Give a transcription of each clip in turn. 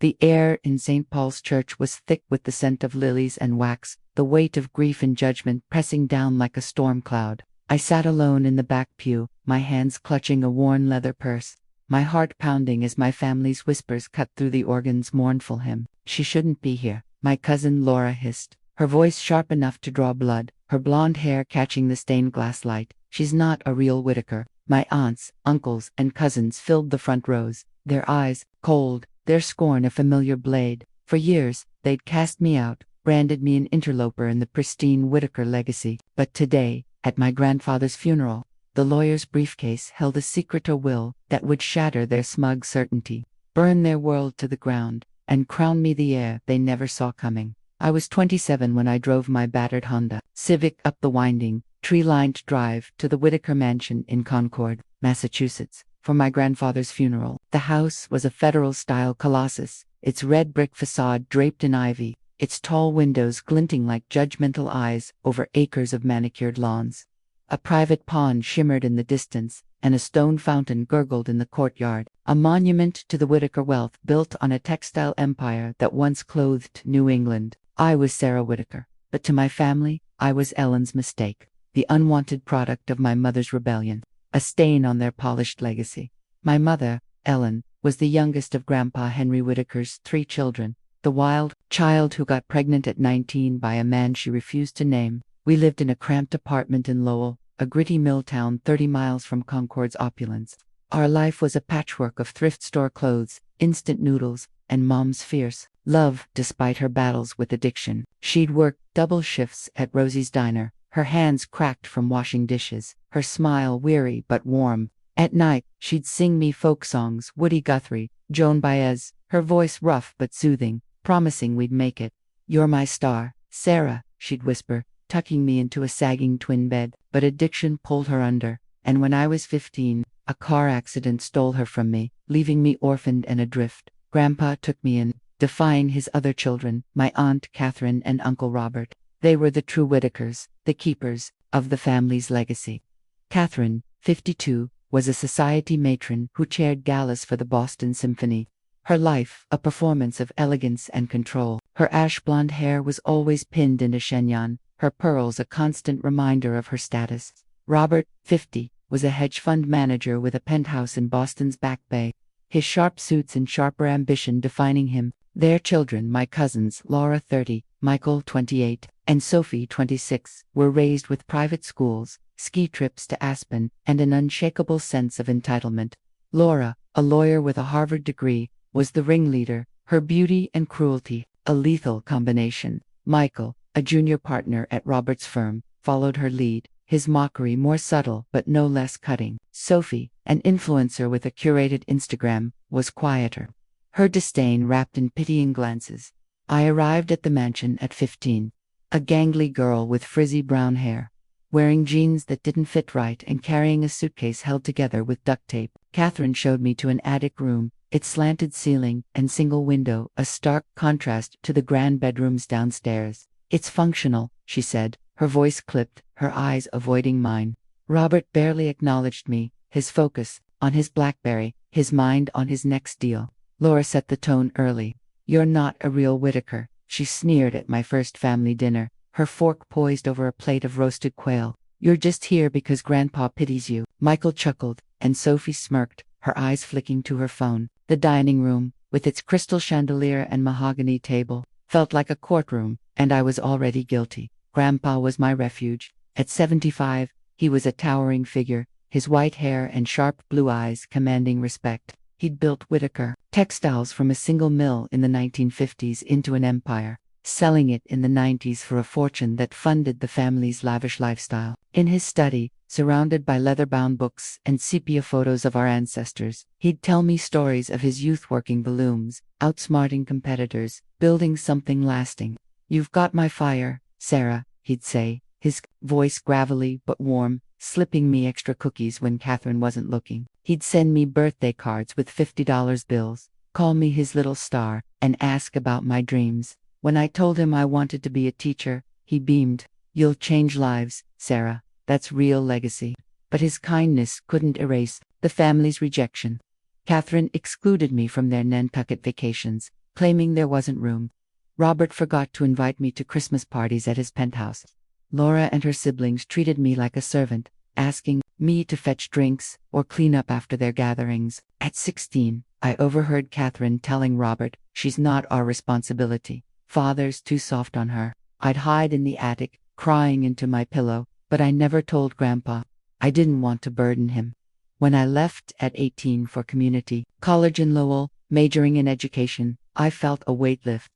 The air in St. Paul's Church was thick with the scent of lilies and wax, the weight of grief and judgment pressing down like a storm cloud. I sat alone in the back pew, my hands clutching a worn leather purse, my heart pounding as my family's whispers cut through the organ's mournful hymn. "She shouldn't be here," my cousin Laura hissed, her voice sharp enough to draw blood, her blonde hair catching the stained glass light. "She's not a real Whitaker." My aunts, uncles, and cousins filled the front rows, their eyes cold, their scorn a familiar blade. For years, they'd cast me out, branded me an interloper in the pristine Whitaker legacy. But today, at my grandfather's funeral, the lawyer's briefcase held a secret or will that would shatter their smug certainty, burn their world to the ground, and crown me the heir they never saw coming. I was 27 when I drove my battered Honda Civic up the winding, tree-lined drive to the Whitaker Mansion in Concord, Massachusetts, for my grandfather's funeral. The house was a federal-style colossus, its red brick facade draped in ivy, its tall windows glinting like judgmental eyes over acres of manicured lawns. A private pond shimmered in the distance, and a stone fountain gurgled in the courtyard, a monument to the Whitaker wealth built on a textile empire that once clothed New England. I was Sarah Whitaker, but to my family, I was Ellen's mistake, the unwanted product of my mother's rebellion, a stain on their polished legacy. My mother, Ellen, was the youngest of Grandpa Henry Whitaker's 3 children, the wild child who got pregnant at 19 by a man she refused to name. We lived in a cramped apartment in Lowell, a gritty mill town 30 miles from Concord's opulence. Our life was a patchwork of thrift store clothes, instant noodles, and Mom's fierce love despite her battles with addiction. She'd work double shifts at Rosie's Diner, her hands cracked from washing dishes, her smile weary but warm. At night, she'd sing me folk songs, Woody Guthrie, Joan Baez, her voice rough but soothing, promising we'd make it. "You're my star, Sarah," she'd whisper, tucking me into a sagging twin bed. But addiction pulled her under, and when I was 15, a car accident stole her from me, leaving me orphaned and adrift. Grandpa took me in, defying his other children, my Aunt Catherine and Uncle Robert. They were the true Whitakers, the keepers of the family's legacy. Catherine, 52, was a society matron who chaired galas for the Boston Symphony. Her life, a performance of elegance and control. Her ash-blonde hair was always pinned into chignon, her pearls a constant reminder of her status. Robert, 50, was a hedge fund manager with a penthouse in Boston's Back Bay, his sharp suits and sharper ambition defining him. Their children, my cousins, Laura, 30, Michael, 28, and Sophie, 26, were raised with private schools, ski trips to Aspen, and an unshakable sense of entitlement. Laura, a lawyer with a Harvard degree, was the ringleader, her beauty and cruelty, a lethal combination. Michael, a junior partner at Robert's firm, followed her lead, his mockery more subtle but no less cutting. Sophie, an influencer with a curated Instagram, was quieter, her disdain wrapped in pitying glances. I arrived at the mansion at 15, a gangly girl with frizzy brown hair, wearing jeans that didn't fit right and carrying a suitcase held together with duct tape. Catherine showed me to an attic room, its slanted ceiling and single window a stark contrast to the grand bedrooms downstairs. "It's functional," she said, her voice clipped, her eyes avoiding mine. Robert barely acknowledged me, his focus on his BlackBerry, his mind on his next deal. Laura set the tone early. "You're not a real Whitaker," she sneered at my first family dinner, her fork poised over a plate of roasted quail. "You're just here because Grandpa pities you." Michael chuckled, and Sophie smirked, her eyes flicking to her phone. The dining room, with its crystal chandelier and mahogany table, felt like a courtroom, and I was already guilty. Grandpa was my refuge. At 75, he was a towering figure, his white hair and sharp blue eyes commanding respect. He'd built Whitaker Textiles from a single mill in the 1950s into an empire, selling it in the 90s for a fortune that funded the family's lavish lifestyle. In his study, surrounded by leather-bound books and sepia photos of our ancestors, he'd tell me stories of his youth working the looms, outsmarting competitors, building something lasting. "You've got my fire, Sarah," he'd say, his voice gravelly but warm, slipping me extra cookies when Catherine wasn't looking. He'd send me birthday cards with $50 bills, call me his little star, and ask about my dreams. When I told him I wanted to be a teacher, he beamed. "You'll change lives, Sarah. That's real legacy." But his kindness couldn't erase the family's rejection. Catherine excluded me from their Nantucket vacations, claiming there wasn't room. Robert forgot to invite me to Christmas parties at his penthouse. Laura and her siblings treated me like a servant, asking me to fetch drinks or clean up after their gatherings. At 16, I overheard Catherine telling Robert, "She's not our responsibility. Father's too soft on her." I'd hide in the attic, crying into my pillow, but I never told Grandpa. I didn't want to burden him. When I left at 18 for community college in Lowell, majoring in education, I felt a weight lift.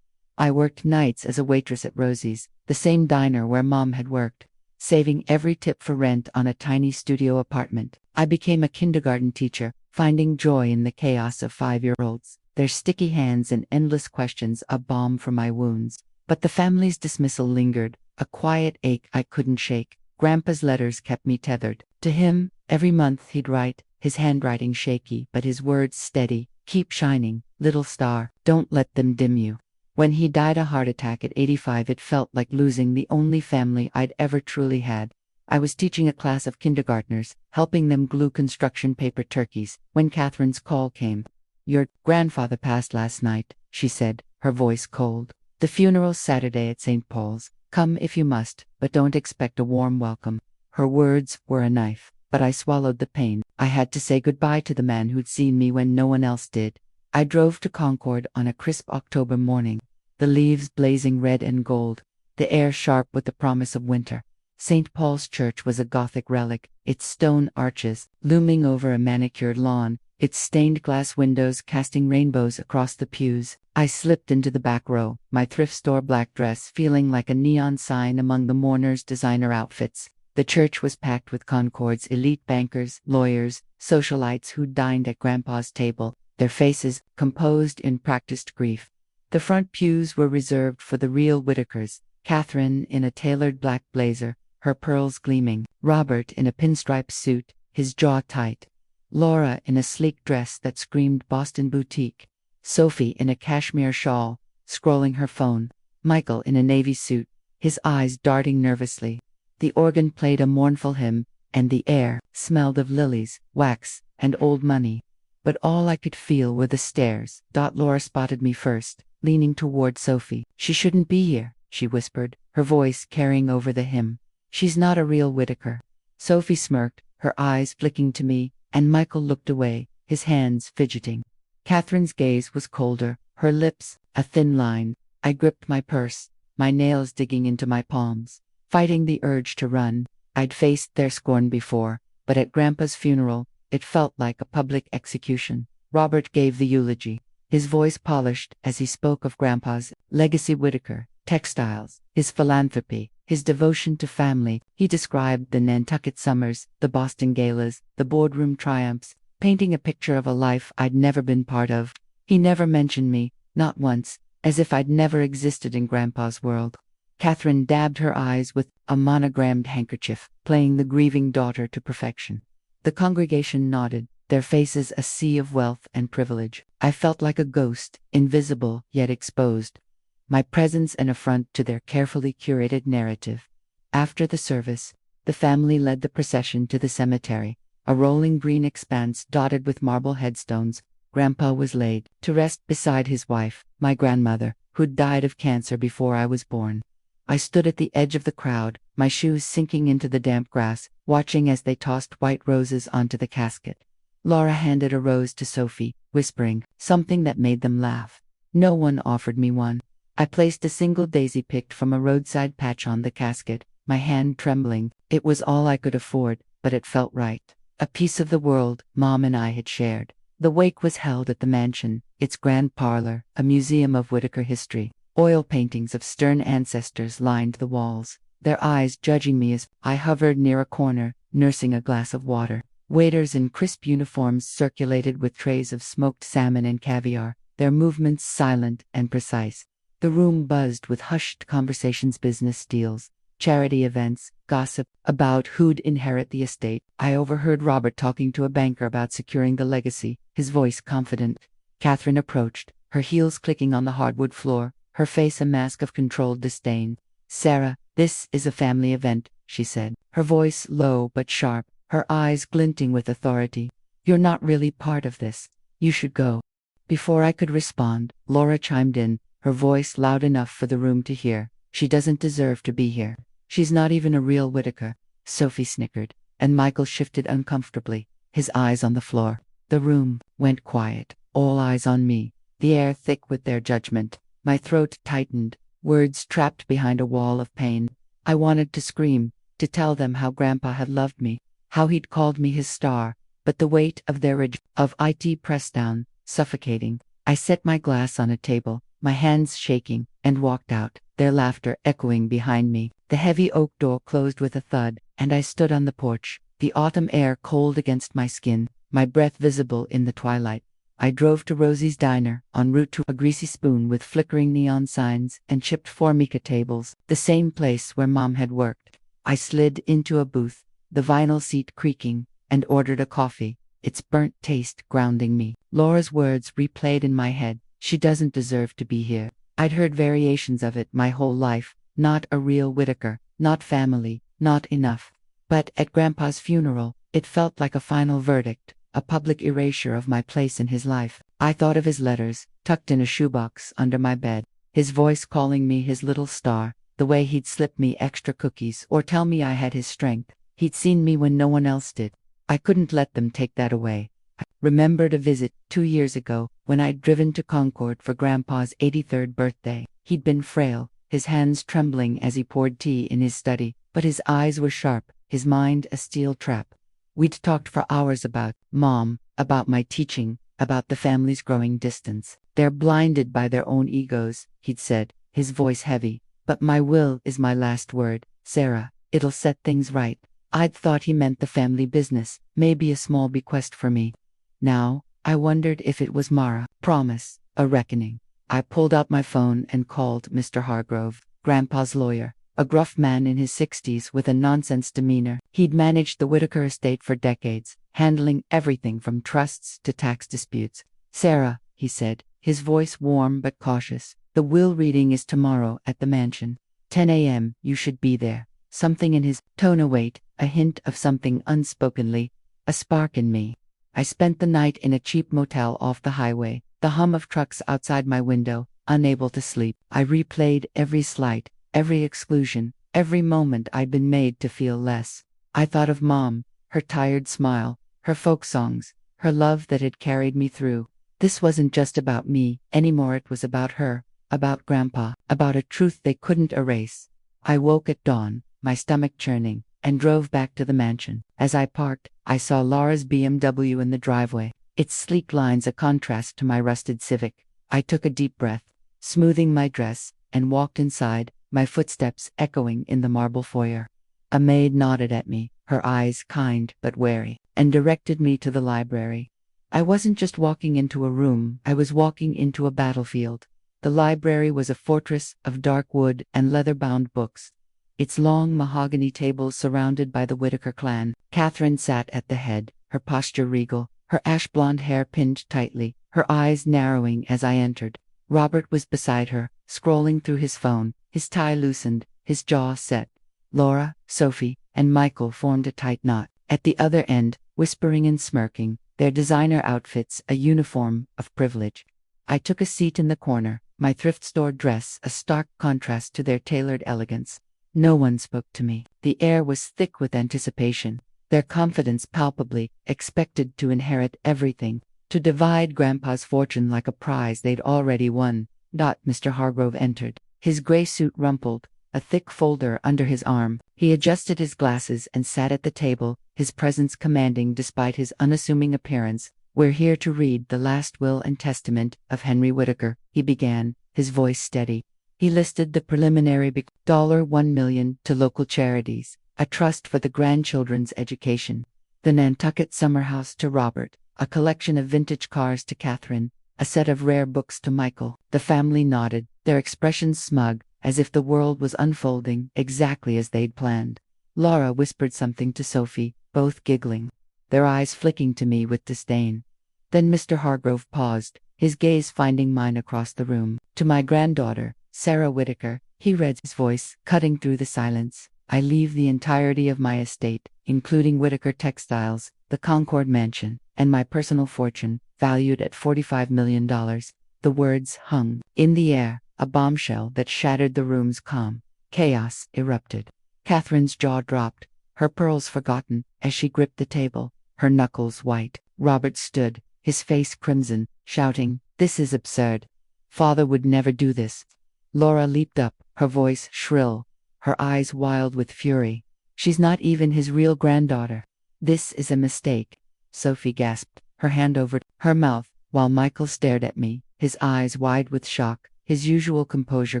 I worked nights as a waitress at Rosie's, the same diner where Mom had worked, saving every tip for rent on a tiny studio apartment. I became a kindergarten teacher, finding joy in the chaos of 5-year-olds, their sticky hands and endless questions a balm for my wounds. But the family's dismissal lingered, a quiet ache I couldn't shake. Grandpa's letters kept me tethered to him. Every month he'd write, his handwriting shaky but his words steady. "Keep shining, little star, don't let them dim you." When he died a heart attack at 85, it felt like losing the only family I'd ever truly had. I was teaching a class of kindergartners, helping them glue construction paper turkeys, when Catherine's call came. "Your grandfather passed last night," she said, her voice cold. "The funeral's Saturday at St. Paul's. Come if you must, but don't expect a warm welcome." Her words were a knife, but I swallowed the pain. I had to say goodbye to the man who'd seen me when no one else did. I drove to Concord on a crisp October morning, the leaves blazing red and gold, the air sharp with the promise of winter. St. Paul's Church was a Gothic relic, its stone arches looming over a manicured lawn, its stained glass windows casting rainbows across the pews. I slipped into the back row, my thrift store black dress feeling like a neon sign among the mourners' designer outfits. The church was packed with Concord's elite bankers, lawyers, socialites who dined at Grandpa's table, their faces composed in practiced grief. The front pews were reserved for the real Whitakers, Catherine in a tailored black blazer, her pearls gleaming, Robert in a pinstripe suit, his jaw tight, Laura in a sleek dress that screamed Boston boutique, Sophie in a cashmere shawl, scrolling her phone, Michael in a navy suit, his eyes darting nervously. The organ played a mournful hymn, and the air smelled of lilies, wax, and old money. But all I could feel were the stares. Laura spotted me first, leaning toward Sophie. "She shouldn't be here," she whispered, her voice carrying over the hymn. "She's not a real Whitaker." Sophie smirked, her eyes flicking to me, and Michael looked away, his hands fidgeting. Catherine's gaze was colder, her lips a thin line. I gripped my purse, my nails digging into my palms, fighting the urge to run. I'd faced their scorn before, but at Grandpa's funeral, it felt like a public execution. Robert gave the eulogy, his voice polished as he spoke of Grandpa's legacy: Whitaker textiles, his philanthropy, his devotion to family. He described the Nantucket summers, the Boston galas, the boardroom triumphs, painting a picture of a life I'd never been part of. He never mentioned me, not once, as if I'd never existed in Grandpa's world. Catherine dabbed her eyes with a monogrammed handkerchief, playing the grieving daughter to perfection. The congregation nodded, their faces a sea of wealth and privilege. I felt like a ghost, invisible yet exposed, my presence an affront to their carefully curated narrative. After the service, the family led the procession to the cemetery, a rolling green expanse dotted with marble headstones. Grandpa was laid to rest beside his wife, my grandmother, who'd died of cancer before I was born. I stood at the edge of the crowd, my shoes sinking into the damp grass, watching as they tossed white roses onto the casket. Laura handed a rose to Sophie, whispering something that made them laugh. No one offered me one. I placed a single daisy picked from a roadside patch on the casket, my hand trembling. It was all I could afford, but it felt right. A piece of the world Mom and I had shared. The wake was held at the mansion, its grand parlor, a museum of Whitaker history. Oil paintings of stern ancestors lined the walls, their eyes judging me as I hovered near a corner, nursing a glass of water. Waiters in crisp uniforms circulated with trays of smoked salmon and caviar, their movements silent and precise. The room buzzed with hushed conversations, business deals, charity events, gossip about who'd inherit the estate. I overheard Robert talking to a banker about securing the legacy, his voice confident. Catherine approached, her heels clicking on the hardwood floor, her face a mask of controlled disdain. "Sarah, this is a family event," she said, her voice low but sharp, her eyes glinting with authority. "You're not really part of this. You should go." Before I could respond, Laura chimed in, her voice loud enough for the room to hear. She doesn't deserve to be here. She's not even a real Whittaker. Sophie snickered, and Michael shifted uncomfortably, his eyes on the floor. The room went quiet, all eyes on me, the air thick with their judgment. My throat tightened, words trapped behind a wall of pain. I wanted to scream, to tell them how Grandpa had loved me, how he'd called me his star, but the weight of their of it pressed down, suffocating. I set my glass on a table, my hands shaking, and walked out, their laughter echoing behind me. The heavy oak door closed with a thud, and I stood on the porch, the autumn air cold against my skin, my breath visible in the twilight. I drove to Rosie's Diner, en route to a greasy spoon with flickering neon signs and chipped Formica tables, the same place where Mom had worked. I slid into a booth, the vinyl seat creaking, and ordered a coffee, its burnt taste grounding me. Laura's words replayed in my head. She doesn't deserve to be here. I'd heard variations of it my whole life. Not a real Whittaker, not family, not enough. But at Grandpa's funeral, it felt like a final verdict, a public erasure of my place in his life. I thought of his letters, tucked in a shoebox under my bed, his voice calling me his little star, the way he'd slip me extra cookies or tell me I had his strength. He'd seen me when no one else did. I couldn't let them take that away. I remembered a visit 2 years ago when I'd driven to Concord for Grandpa's 83rd birthday. He'd been frail, his hands trembling as he poured tea in his study, but his eyes were sharp, his mind a steel trap. We'd talked for hours about Mom, about my teaching, about the family's growing distance. They're blinded by their own egos, he'd said, his voice heavy. But my will is my last word, Sarah. It'll set things right. I'd thought he meant the family business, maybe a small bequest for me. Now, I wondered if it was Mara. Promise, a reckoning. I pulled out my phone and called Mr. Hargrove, Grandpa's lawyer, a gruff man in his 60s with a nonsense demeanor. He'd managed the Whittaker estate for decades, handling everything from trusts to tax disputes. Sarah, he said, his voice warm but cautious, the will reading is tomorrow at the mansion. 10 a.m., you should be there. Something in his tone await, a hint of something unspokenly, a spark in me. I spent the night in a cheap motel off the highway, the hum of trucks outside my window, unable to sleep. I replayed every slight, every exclusion, every moment I'd been made to feel less. I thought of Mom, her tired smile, her folk songs, her love that had carried me through. This wasn't just about me anymore, it was about her, about Grandpa, about a truth they couldn't erase. I woke at dawn, my stomach churning, and drove back to the mansion. As I parked, I saw Laura's BMW in the driveway, its sleek lines a contrast to my rusted Civic. I took a deep breath, smoothing my dress, and walked inside, my footsteps echoing in the marble foyer. A maid nodded at me, her eyes kind but wary, and directed me to the library. I wasn't just walking into a room, I was walking into a battlefield. The library was a fortress of dark wood and leather-bound books, its long mahogany tables surrounded by the Whittaker clan. Catherine sat at the head, her posture regal, her ash-blonde hair pinned tightly, her eyes narrowing as I entered. Robert was beside her, scrolling through his phone, his tie loosened, his jaw set. Laura, Sophie, and Michael formed a tight knot. At the other end, whispering and smirking, their designer outfits a uniform of privilege. I took a seat in the corner, my thrift store dress a stark contrast to their tailored elegance. No one spoke to me. The air was thick with anticipation, their confidence palpably, expected to inherit everything, to divide Grandpa's fortune like a prize they'd already won. Mr. Hargrove entered, his gray suit rumpled, a thick folder under his arm. He adjusted his glasses and sat at the table, his presence commanding despite his unassuming appearance. "We're here to read the last will and testament of Henry Whittaker," he began, his voice steady. He listed the preliminary $1 million to local charities, a trust for the grandchildren's education, the Nantucket summer house to Robert, a collection of vintage cars to Catherine, a set of rare books to Michael. The family nodded, their expressions smug, as if the world was unfolding exactly as they'd planned. Laura whispered something to Sophie, both giggling, their eyes flicking to me with disdain. Then Mr. Hargrove paused, his gaze finding mine across the room. "To my granddaughter, Sarah Whittaker," he read, his voice cutting through the silence. "I leave the entirety of my estate, including Whittaker Textiles, the Concord Mansion, and my personal fortune, valued at $45 million. The words hung in the air, a bombshell that shattered the room's calm. Chaos erupted. Catherine's jaw dropped, her pearls forgotten, as she gripped the table, her knuckles white. Robert stood, his face crimson, shouting, "This is absurd. Father would never do this." Laura leaped up, her voice shrill, her eyes wild with fury. "She's not even his real granddaughter. This is a mistake," Sophie gasped, her hand over her mouth, while Michael stared at me, his eyes wide with shock, his usual composure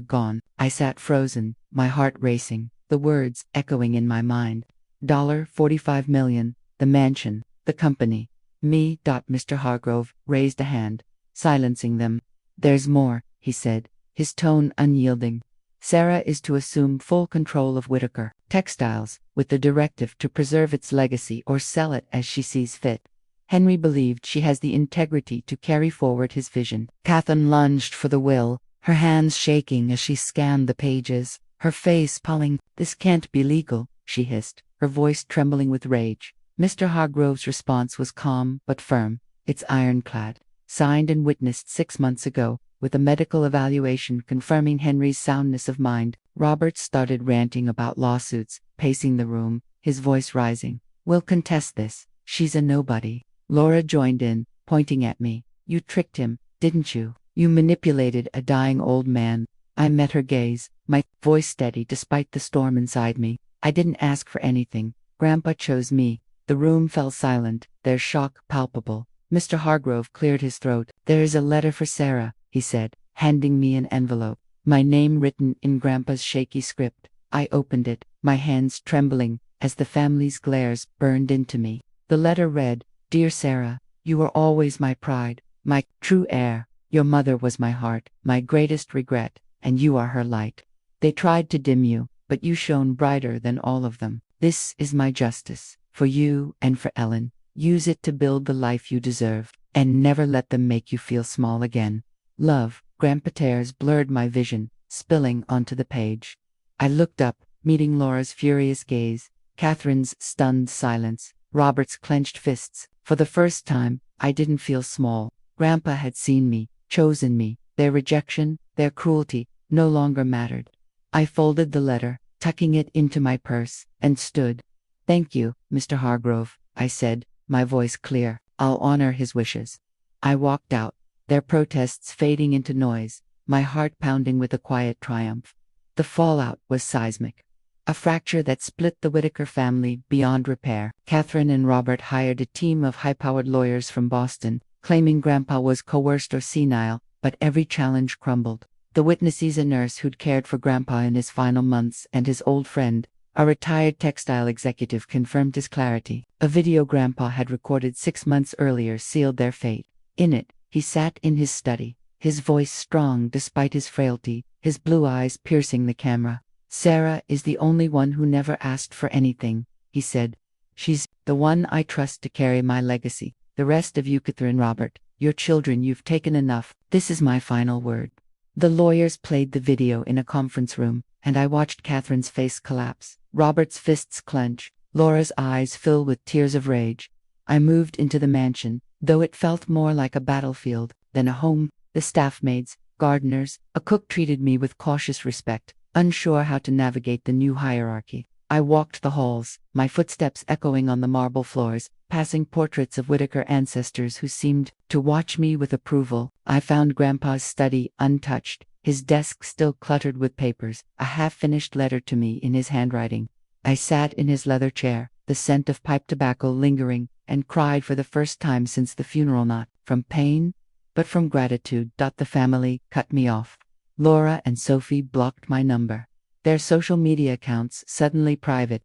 gone. I sat frozen, my heart racing, the words echoing in my mind. $45 million, the mansion, the company. Me. Mr. Hargrove raised a hand, silencing them. "There's more," he said, his tone unyielding. "Sarah is to assume full control of Whitaker Textiles, with the directive to preserve its legacy or sell it as she sees fit. Henry believed she has the integrity to carry forward his vision." Catherine lunged for the will, her hands shaking as she scanned the pages, her face pulling. "This can't be legal," she hissed, her voice trembling with rage. Mr. Hargrove's response was calm but firm. "It's ironclad. Signed and witnessed 6 months ago, with a medical evaluation confirming Henry's soundness of mind." Robert started ranting about lawsuits, pacing the room, his voice rising. "We'll contest this. She's a nobody." Laura joined in, pointing at me. "You tricked him, didn't you? You manipulated a dying old man." I met her gaze, my voice steady despite the storm inside me. "I didn't ask for anything. Grandpa chose me." The room fell silent, their shock palpable. Mr. Hargrove cleared his throat. "There is a letter for Sarah," he said, handing me an envelope. My name written in Grandpa's shaky script. I opened it, my hands trembling, as the family's glares burned into me. The letter read, "Dear Sarah, you were always my pride, my true heir. Your mother was my heart, my greatest regret, and you are her light. They tried to dim you, but you shone brighter than all of them. This is my justice, for you and for Ellen. Use it to build the life you deserve, and never let them make you feel small again. Love." Grandpa tears blurred my vision, spilling onto the page. I looked up, meeting Laura's furious gaze, Catherine's stunned silence, Robert's clenched fists. For the first time, I didn't feel small. Grandpa had seen me, chosen me. Their rejection, their cruelty, no longer mattered. I folded the letter, tucking it into my purse, and stood. "Thank you, Mr. Hargrove," I said, my voice clear. "I'll honor his wishes." I walked out, their protests fading into noise, my heart pounding with a quiet triumph. The fallout was seismic. A fracture that split the Whitaker family beyond repair. Catherine and Robert hired a team of high-powered lawyers from Boston, claiming Grandpa was coerced or senile, but every challenge crumbled. The witnesses, a nurse who'd cared for Grandpa in his final months, and his old friend, a retired textile executive, confirmed his clarity. A video Grandpa had recorded 6 months earlier sealed their fate. In it, he sat in his study, his voice strong despite his frailty, his blue eyes piercing the camera. "Sarah is the only one who never asked for anything," he said. "She's the one I trust to carry my legacy. The rest of you, Catherine, Robert, your children, you've taken enough. This is my final word." The lawyers played the video in a conference room, and I watched Catherine's face collapse, Robert's fists clench, Laura's eyes fill with tears of rage. I moved into the mansion, though it felt more like a battlefield than a home. The staff maids, gardeners, a cook treated me with cautious respect, unsure how to navigate the new hierarchy. I walked the halls, my footsteps echoing on the marble floors, passing portraits of Whitaker ancestors who seemed to watch me with approval. I found Grandpa's study untouched, his desk still cluttered with papers, a half-finished letter to me in his handwriting. I sat in his leather chair, the scent of pipe tobacco lingering, and cried for the first time since the funeral, not from pain, but from gratitude. The family cut me off. Laura and Sophie blocked my number, their social media accounts suddenly private.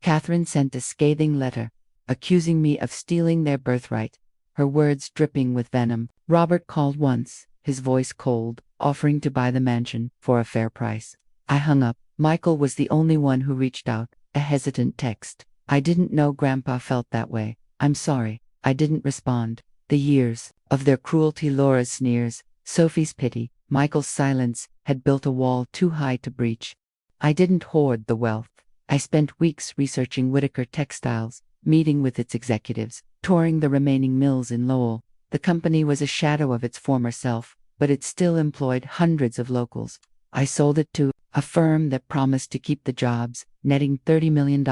Catherine sent a scathing letter, accusing me of stealing their birthright, her words dripping with venom. Robert called once, his voice cold, offering to buy the mansion for a fair price. I hung up. Michael was the only one who reached out, a hesitant text. "I didn't know Grandpa felt that way. I'm sorry." I didn't respond. The years of their cruelty, Laura's sneers, Sophie's pity, Michael's silence, had built a wall too high to breach. I didn't hoard the wealth. I spent weeks researching Whitaker Textiles, meeting with its executives, touring the remaining mills in Lowell. The company was a shadow of its former self, but it still employed hundreds of locals. I sold it to a firm that promised to keep the jobs, netting $30 million.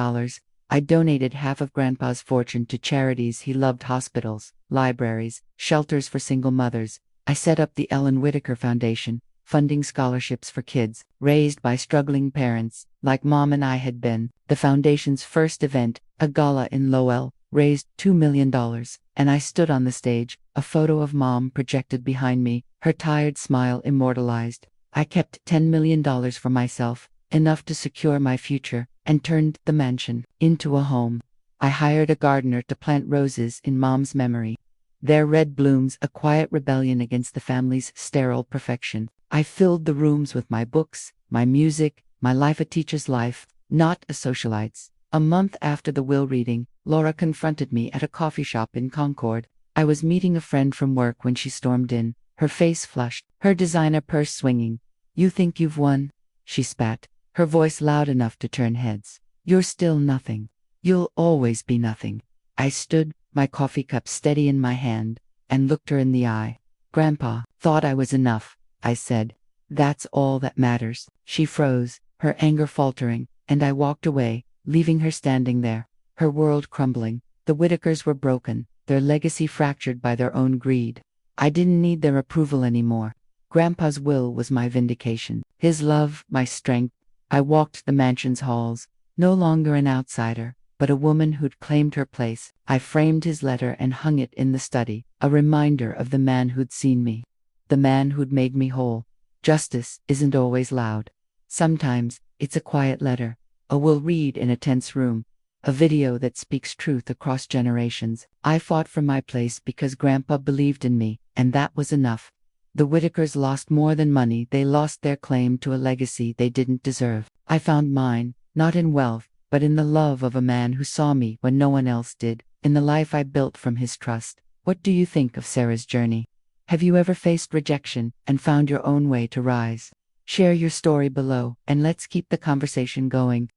I donated half of Grandpa's fortune to charities he loved: hospitals, libraries, shelters for single mothers. I set up the Ellen Whitaker Foundation, funding scholarships for kids raised by struggling parents, like Mom and I had been. The foundation's first event, a gala in Lowell, raised $2 million, and I stood on the stage, a photo of Mom projected behind me, her tired smile immortalized. I kept $10 million for myself, enough to secure my future, and turned the mansion into a home. I hired a gardener to plant roses in Mom's memory. Their red blooms, a quiet rebellion against the family's sterile perfection. I filled the rooms with my books, my music, my life, a teacher's life, not a socialite's. A month after the will reading, Laura confronted me at a coffee shop in Concord. I was meeting a friend from work when she stormed in, her face flushed, her designer purse swinging. "You think you've won?" she spat, her voice loud enough to turn heads. "You're still nothing. You'll always be nothing." I stood, my coffee cup steady in my hand, and looked her in the eye. "Grandpa thought I was enough," I said. "That's all that matters." She froze, her anger faltering, and I walked away, leaving her standing there, her world crumbling. The Whitakers were broken, their legacy fractured by their own greed. I didn't need their approval anymore. Grandpa's will was my vindication, his love, my strength. I walked the mansion's halls, no longer an outsider, but a woman who'd claimed her place. I framed his letter and hung it in the study, a reminder of the man who'd seen me, the man who'd made me whole. Justice isn't always loud. Sometimes it's a quiet letter, a will read in a tense room, a video that speaks truth across generations. I fought for my place because Grandpa believed in me, and that was enough. The Whitakers lost more than money. They lost their claim to a legacy they didn't deserve. I found mine, not in wealth, but in the love of a man who saw me when no one else did, in the life I built from his trust. What do you think of Sarah's journey? Have you ever faced rejection and found your own way to rise? Share your story below, and let's keep the conversation going.